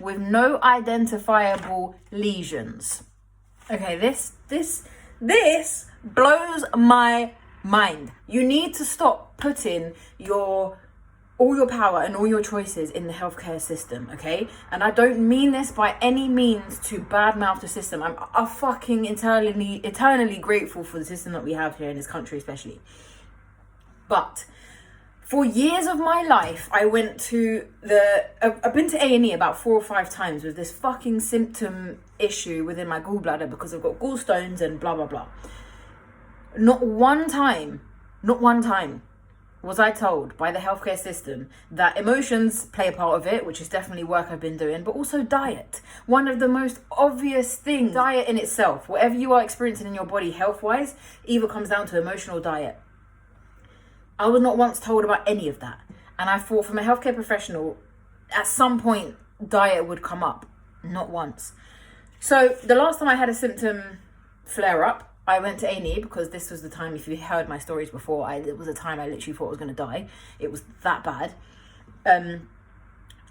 with no identifiable lesions. Okay, this blows my mind. You need to stop putting all your power and all your choices in the healthcare system, okay? And I don't mean this by any means to badmouth the system. I'm fucking eternally grateful for the system that we have here in this country, especially. But for years of my life, I've been to A&E about 4 or 5 times with this fucking symptom issue within my gallbladder because I've got gallstones and blah, blah, blah. Not one time was I told by the healthcare system that emotions play a part of it, which is definitely work I've been doing, but also diet. One of the most obvious things, diet in itself, whatever you are experiencing in your body health-wise, either comes down to emotional diet. I was not once told about any of that. And I thought from a healthcare professional, at some point, diet would come up. Not once. So the last time I had a symptom flare up, I went to A&E because this was the time, if you heard my stories before, it was a time I literally thought I was going to die. It was that bad. I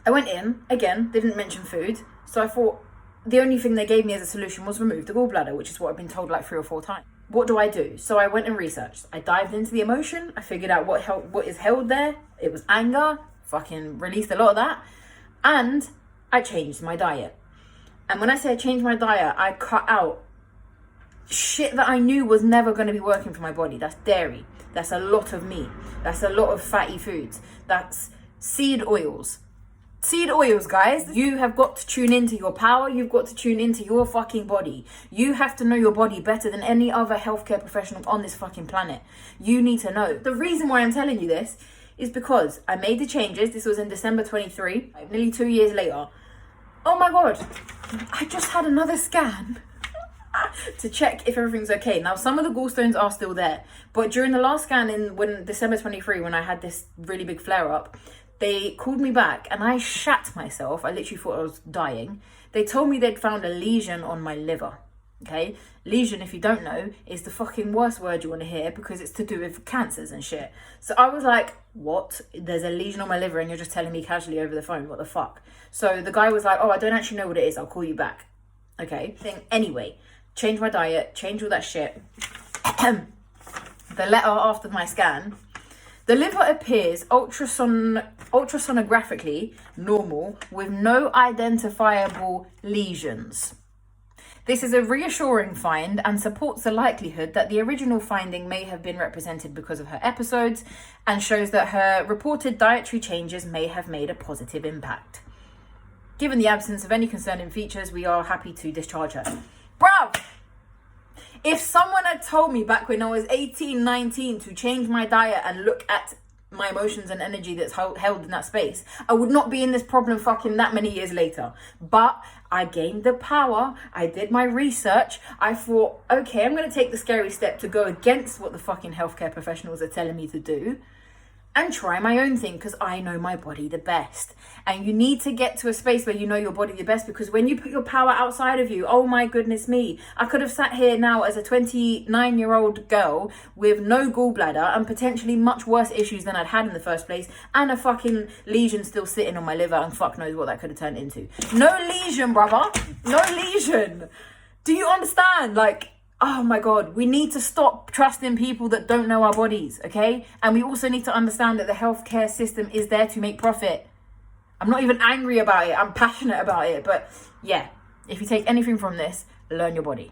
went in, again, they didn't mention food. So I thought the only thing they gave me as a solution was remove the gallbladder, which is what I've been told like 3 or 4 times. What do I do? So I went and researched. I dived into the emotion. I figured out what is held there. It was anger. Fucking released a lot of that. And I changed my diet. And when I say I changed my diet, I cut out shit that I knew was never going to be working for my body. That's dairy. That's a lot of meat. That's a lot of fatty foods. That's seed oils. Seed oils, guys. You have got to tune into your power. You've got to tune into your fucking body. You have to know your body better than any other healthcare professional on this fucking planet. You need to know. The reason why I'm telling you this is because I made the changes. This was in December 23, nearly 2 years later. Oh my God. I just had another scan to check if everything's okay. Now, some of the gallstones are still there, but during the last scan when December 23, when I had this really big flare up, they called me back and I shat myself. I literally thought I was dying. They told me they'd found a lesion on my liver. Okay, lesion, if you don't know, is the fucking worst word you want to hear because it's to do with cancers and shit. So I was like, what? There's a lesion on my liver and you're just telling me casually over the phone? What the fuck? So the guy was like, oh, I don't actually know what it is. I'll call you back. Okay, anyway, change my diet, change all that shit. The letter after my scan, the liver appears ultrasonographically normal with no identifiable lesions. This is a reassuring find and supports the likelihood that the original finding may have been represented because of her episodes and shows that her reported dietary changes may have made a positive impact. Given the absence of any concerning features, we are happy to discharge her. Bro! If someone had told me back when I was 18, 19 to change my diet and look at my emotions and energy that's held in that space, I would not be in this problem fucking that many years later. But I gained the power. I did my research. I thought, okay, I'm going to take the scary step to go against what the fucking healthcare professionals are telling me to do and try my own thing because I know my body the best. And you need to get to a space where you know your body the best, because when you put your power outside of you, oh my goodness me, I could have sat here now as a 29-year-old girl with no gallbladder and potentially much worse issues than I'd had in the first place, and a fucking lesion still sitting on my liver, and fuck knows what that could have turned into. No lesion, brother. No lesion. Do you understand? Like, oh my God, we need to stop trusting people that don't know our bodies, okay? And we also need to understand that the healthcare system is there to make profit. I'm not even angry about it. I'm passionate about it. But yeah, if you take anything from this, learn your body.